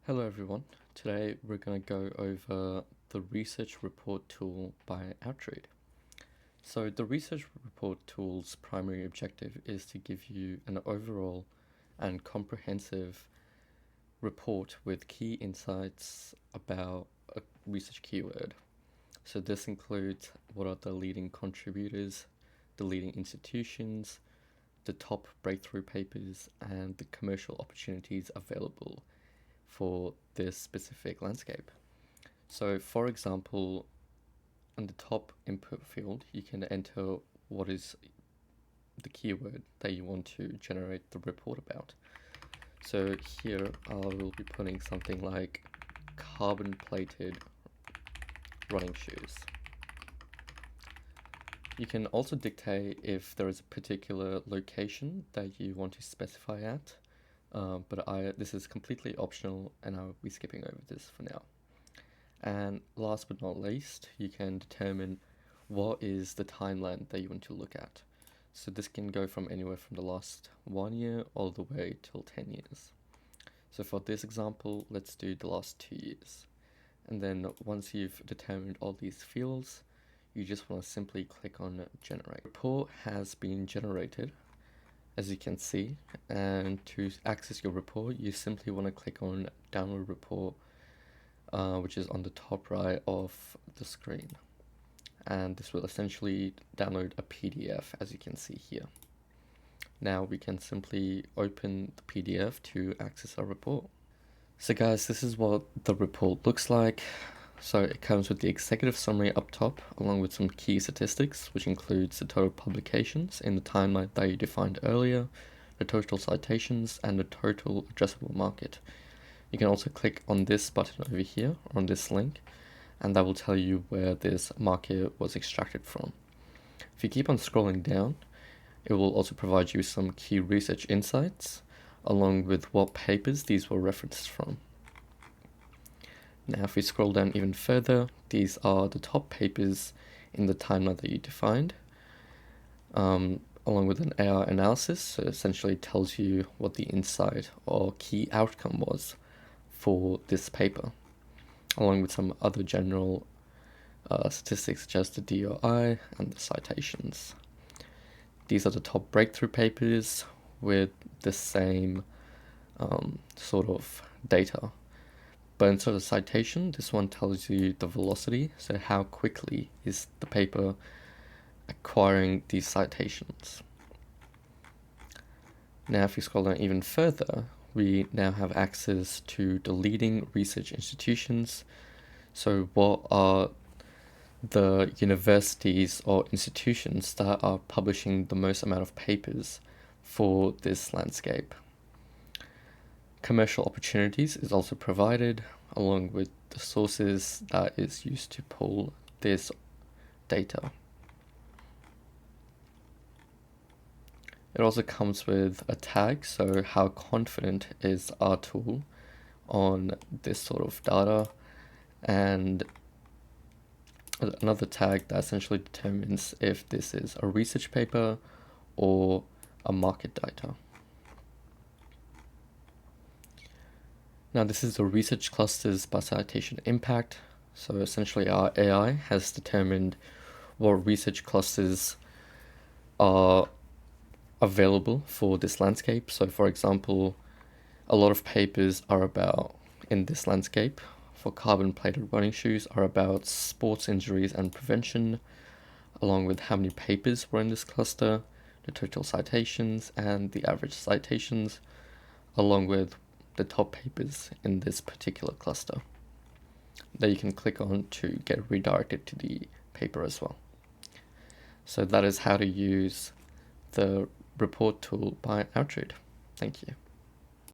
Hello everyone. Today we're going to go over the research report tool by Outread. So the research report tool's primary objective is to give you an overall and comprehensive report with key insights about a research keyword. So this includes what are the leading contributors, the leading institutions, the top breakthrough papers, and the commercial opportunities available for this specific landscape. So for example, on the top input field, you can enter what is the keyword that you want to generate the report about. So here I will be putting something like carbon plated running shoes. You can also dictate if there is a particular location that you want to specify at. But this is completely optional and I'll be skipping over this for now. And last but not least, you can determine what is the timeline that you want to look at. So this can go from anywhere from the last 1 year all the way till 10 years. So for this example, let's do the last 2 years. And then once you've determined all these fields, you just want to simply click on generate. The report has been generated, as you can see, and to access your report, you simply want to click on download report, which is on the top right of the screen. And this will essentially download a PDF, as you can see here. Now we can simply open the PDF to access our report. So guys, this is what the report looks like. So it comes with the executive summary up top, along with some key statistics, which includes the total publications in the timeline that you defined earlier, the total citations, and the total addressable market. You can also click on this button over here, on this link, and that will tell you where this market was extracted from. If you keep on scrolling down, it will also provide you some key research insights, along with what papers these were referenced from. Now if we scroll down even further, these are the top papers in the timeline that you defined, along with an AI analysis. So it essentially tells you what the insight or key outcome was for this paper, along with some other general statistics such as the DOI and the citations. These are the top breakthrough papers with the same sort of data. But instead of citation, this one tells you the velocity, so how quickly is the paper acquiring these citations. Now if we scroll down even further, we now have access to the leading research institutions. So what are the universities or institutions that are publishing the most amount of papers for this landscape? Commercial opportunities is also provided, along with the sources that is used to pull this data. It also comes with a tag, so how confident is our tool on this sort of data, and another tag that essentially determines if this is a research paper or a market data. Now this is the research clusters by citation impact. So essentially our AI has determined what research clusters are available for this landscape. So for example, a lot of papers are about, in this landscape, for carbon plated running shoes, are about sports injuries and prevention, along with how many papers were in this cluster, the total citations and the average citations, along with the top papers in this particular cluster that you can click on to get redirected to the paper as well. So that is how to use the report tool by Outread. Thank you.